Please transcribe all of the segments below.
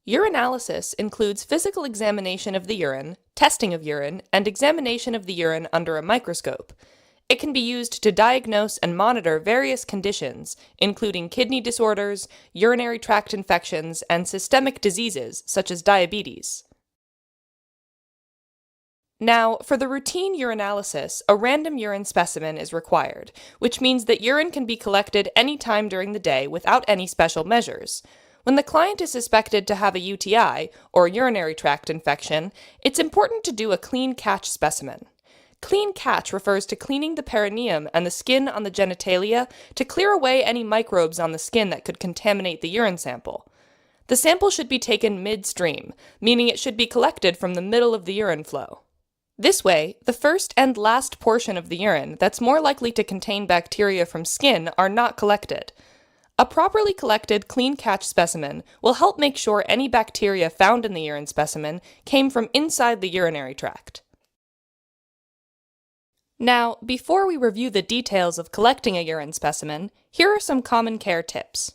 Urinalysis includes physical examination of the urine, testing of urine, and examination of the urine under a microscope. It can be used to diagnose and monitor various conditions, including kidney disorders, urinary tract infections, and systemic diseases such as diabetes. Now, for the routine urinalysis, a random urine specimen is required, which means that urine can be collected any time during the day without any special measures. When the client is suspected to have a UTI, or urinary tract infection, it's important to do a clean catch specimen. Clean catch refers to cleaning the perineum and the skin on the genitalia to clear away any microbes on the skin that could contaminate the urine sample. The sample should be taken midstream, meaning it should be collected from the middle of the urine flow. This way, the first and last portion of the urine that's more likely to contain bacteria from skin are not collected. A properly collected clean catch specimen will help make sure any bacteria found in the urine specimen came from inside the urinary tract. Now, before we review the details of collecting a urine specimen, here are some common care tips.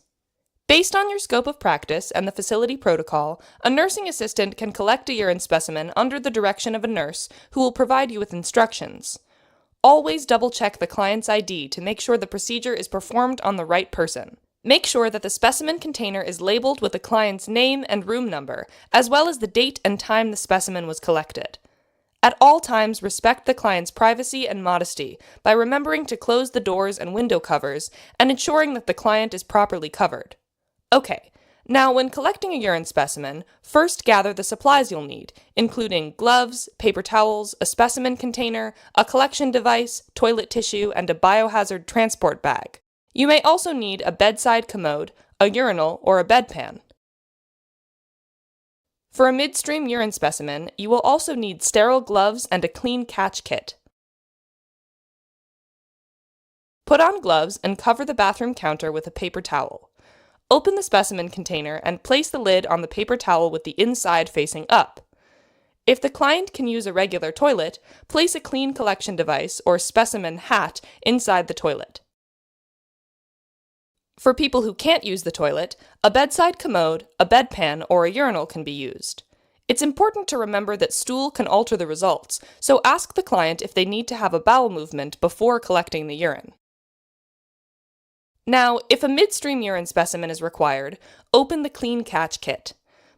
Based on your scope of practice and the facility protocol, a nursing assistant can collect a urine specimen under the direction of a nurse who will provide you with instructions. Always double-check the client's ID to make sure the procedure is performed on the right person. Make sure that the specimen container is labeled with the client's name and room number, as well as the date and time the specimen was collected. At all times, respect the client's privacy and modesty by remembering to close the doors and window covers and ensuring that the client is properly covered. Okay, now when collecting a urine specimen, first gather the supplies you'll need, including gloves, paper towels, a specimen container, a collection device, toilet tissue, and a biohazard transport bag. You may also need a bedside commode, a urinal, or a bedpan. For a midstream urine specimen, you will also need sterile gloves and a clean catch kit. Put on gloves and cover the bathroom counter with a paper towel. Open the specimen container and place the lid on the paper towel with the inside facing up. If the client can use a regular toilet, place a clean collection device or specimen hat inside the toilet. For people who can't use the toilet, a bedside commode, a bedpan, or a urinal can be used. It's important to remember that stool can alter the results, so ask the client if they need to have a bowel movement before collecting the urine. Now, if a midstream urine specimen is required, open the clean catch kit.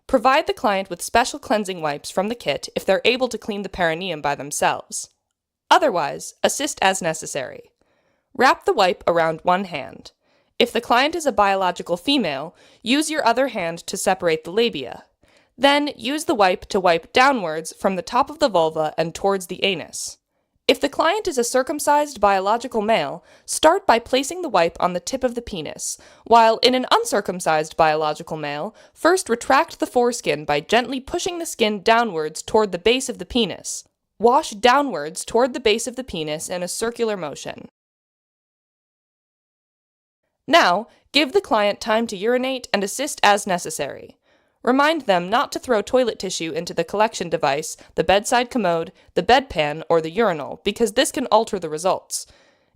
Provide the client with special cleansing wipes from the kit if they're able to clean the perineum by themselves. Otherwise, assist as necessary. Wrap the wipe around one hand. If the client is a biological female, use your other hand to separate the labia. Then use the wipe to wipe downwards from the top of the vulva and towards the anus. If the client is a circumcised biological male, start by placing the wipe on the tip of the penis, while in an uncircumcised biological male, first retract the foreskin by gently pushing the skin downwards toward the base of the penis. Wash downwards toward the base of the penis in a circular motion. Now, give the client time to urinate and assist as necessary. Remind them not to throw toilet tissue into the collection device, the bedside commode, the bedpan, or the urinal, because this can alter the results.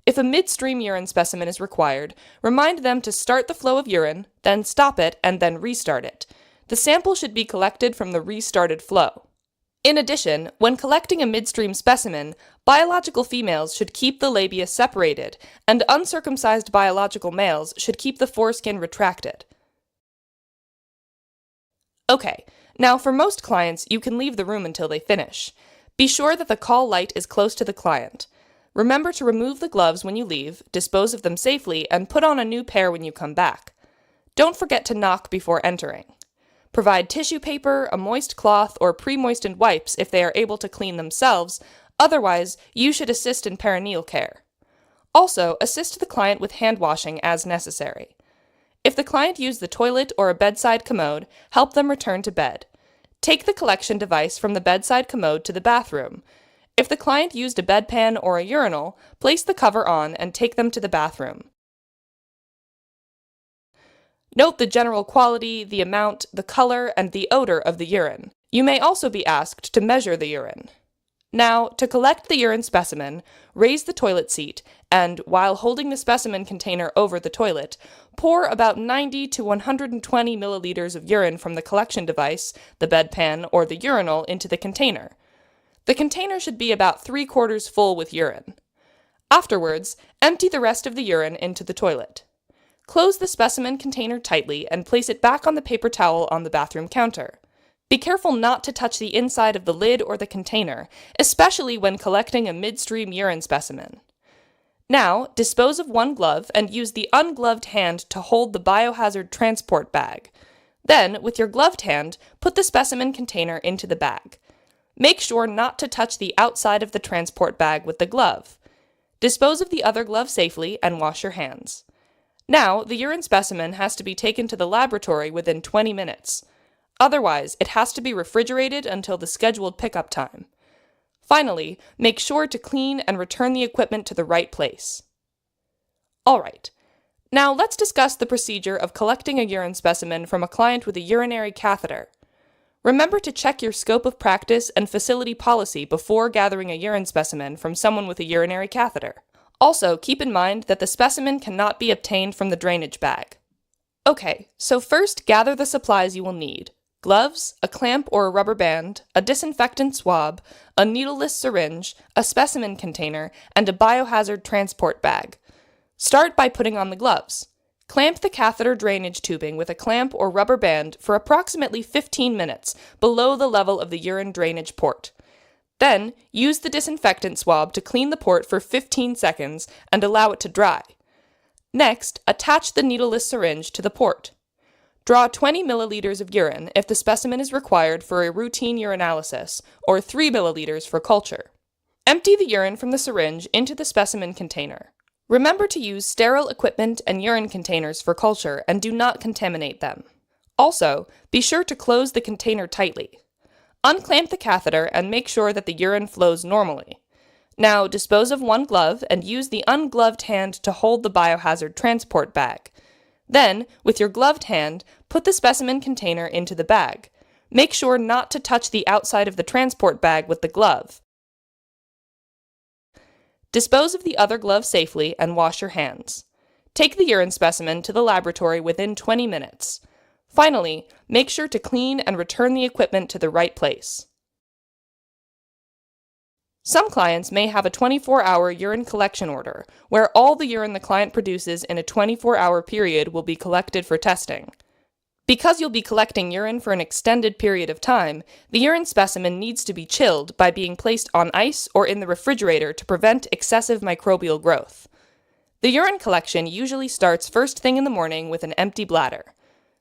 If a midstream urine specimen is required, remind them to start the flow of urine, then stop it, and then restart it. The sample should be collected from the restarted flow. In addition, when collecting a midstream specimen, biological females should keep the labia separated, and uncircumcised biological males should keep the foreskin retracted. Okay, now for most clients, you can leave the room until they finish. Be sure that the call light is close to the client. Remember to remove the gloves when you leave, dispose of them safely, and put on a new pair when you come back. Don't forget to knock before entering. Provide tissue paper, a moist cloth, or pre-moistened wipes if they are able to clean themselves. Otherwise, you should assist in perineal care. Also, assist the client with hand washing as necessary. If the client used the toilet or a bedside commode, help them return to bed. Take the collection device from the bedside commode to the bathroom. If the client used a bedpan or a urinal, place the cover on and take them to the bathroom. Note the general quality, the amount, the color, and the odor of the urine. You may also be asked to measure the urine. Now, to collect the urine specimen, raise the toilet seat and while holding the specimen container over the toilet, pour about 90 to 120 milliliters of urine from the collection device, the bedpan, or the urinal into the container. The container should be about 3/4 full with urine. Afterwards, empty the rest of the urine into the toilet. Close the specimen container tightly and place it back on the paper towel on the bathroom counter. Be careful not to touch the inside of the lid or the container, especially when collecting a midstream urine specimen. Now, dispose of one glove and use the ungloved hand to hold the biohazard transport bag. Then, with your gloved hand, put the specimen container into the bag. Make sure not to touch the outside of the transport bag with the glove. Dispose of the other glove safely and wash your hands. Now, the urine specimen has to be taken to the laboratory within 20 minutes. Otherwise, it has to be refrigerated until the scheduled pickup time. Finally, make sure to clean and return the equipment to the right place. Alright, now let's discuss the procedure of collecting a urine specimen from a client with a urinary catheter. Remember to check your scope of practice and facility policy before gathering a urine specimen from someone with a urinary catheter. Also, keep in mind that the specimen cannot be obtained from the drainage bag. Okay, so first gather the supplies you will need. Gloves, a clamp or a rubber band, a disinfectant swab, a needleless syringe, a specimen container, and a biohazard transport bag. Start by putting on the gloves. Clamp the catheter drainage tubing with a clamp or rubber band for approximately 15 minutes below the level of the urine drainage port. Then, use the disinfectant swab to clean the port for 15 seconds and allow it to dry. Next, attach the needleless syringe to the port. Draw 20 milliliters of urine if the specimen is required for a routine urinalysis, or 3 milliliters for culture. Empty the urine from the syringe into the specimen container. Remember to use sterile equipment and urine containers for culture and do not contaminate them. Also, be sure to close the container tightly. Unclamp the catheter and make sure that the urine flows normally. Now, dispose of one glove and use the ungloved hand to hold the biohazard transport bag. Then, with your gloved hand, put the specimen container into the bag. Make sure not to touch the outside of the transport bag with the glove. Dispose of the other glove safely and wash your hands. Take the urine specimen to the laboratory within 20 minutes. Finally, make sure to clean and return the equipment to the right place. Some clients may have a 24-hour urine collection order, where all the urine the client produces in a 24-hour period will be collected for testing. Because you'll be collecting urine for an extended period of time, the urine specimen needs to be chilled by being placed on ice or in the refrigerator to prevent excessive microbial growth. The urine collection usually starts first thing in the morning with an empty bladder.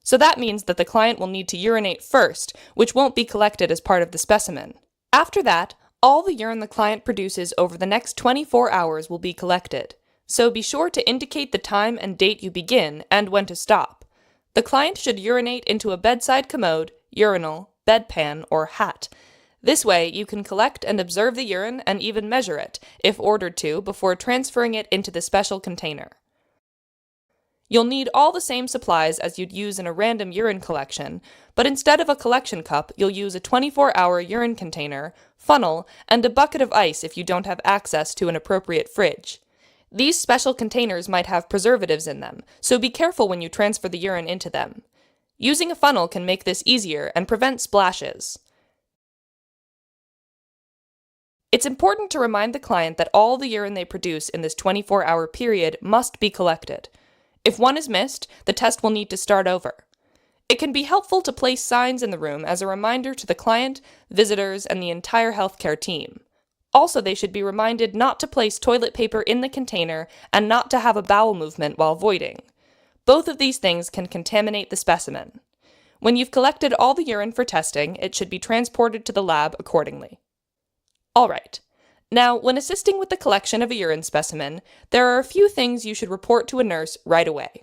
So that means that the client will need to urinate first, which won't be collected as part of the specimen. After that, all the urine the client produces over the next 24 hours will be collected, so be sure to indicate the time and date you begin and when to stop. The client should urinate into a bedside commode, urinal, bedpan, or hat. This way, you can collect and observe the urine and even measure it, if ordered to, before transferring it into the special container. You'll need all the same supplies as you'd use in a random urine collection, but instead of a collection cup, you'll use a 24-hour urine container, funnel, and a bucket of ice if you don't have access to an appropriate fridge. These special containers might have preservatives in them, so be careful when you transfer the urine into them. Using a funnel can make this easier and prevent splashes. It's important to remind the client that all the urine they produce in this 24-hour period must be collected. If one is missed, the test will need to start over. It can be helpful to place signs in the room as a reminder to the client, visitors, and the entire healthcare team. Also, they should be reminded not to place toilet paper in the container and not to have a bowel movement while voiding. Both of these things can contaminate the specimen. When you've collected all the urine for testing, it should be transported to the lab accordingly. Alright. Now, when assisting with the collection of a urine specimen, there are a few things you should report to a nurse right away.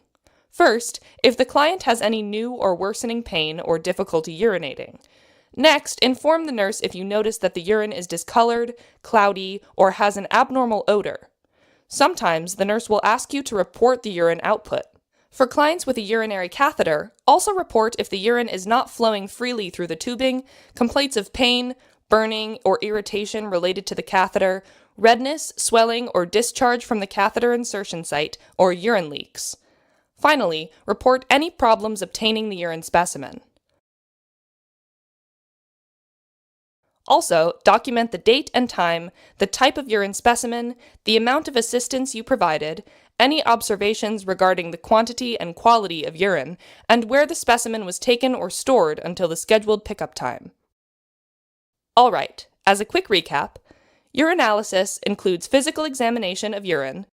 First, if the client has any new or worsening pain or difficulty urinating. Next, inform the nurse if you notice that the urine is discolored, cloudy, or has an abnormal odor. Sometimes, the nurse will ask you to report the urine output. For clients with a urinary catheter, also report if the urine is not flowing freely through the tubing, complaints of pain, burning, or irritation related to the catheter, redness, swelling, or discharge from the catheter insertion site, or urine leaks. Finally, report any problems obtaining the urine specimen. Also, document the date and time, the type of urine specimen, the amount of assistance you provided, any observations regarding the quantity and quality of urine, and where the specimen was taken or stored until the scheduled pickup time. Alright, as a quick recap, urinalysis includes physical examination of urine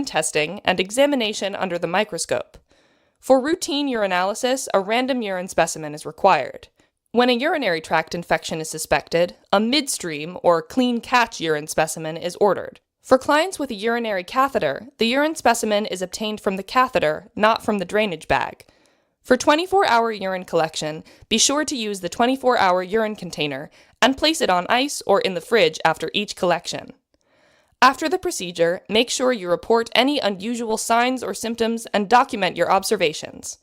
testing, and examination under the microscope. For routine urinalysis, a random urine specimen is required. When a urinary tract infection is suspected, a midstream or clean catch urine specimen is ordered. For clients with a urinary catheter, the urine specimen is obtained from the catheter, not from the drainage bag. For 24-hour urine collection, be sure to use the 24-hour urine container and place it on ice or in the fridge after each collection. After the procedure, make sure you report any unusual signs or symptoms and document your observations.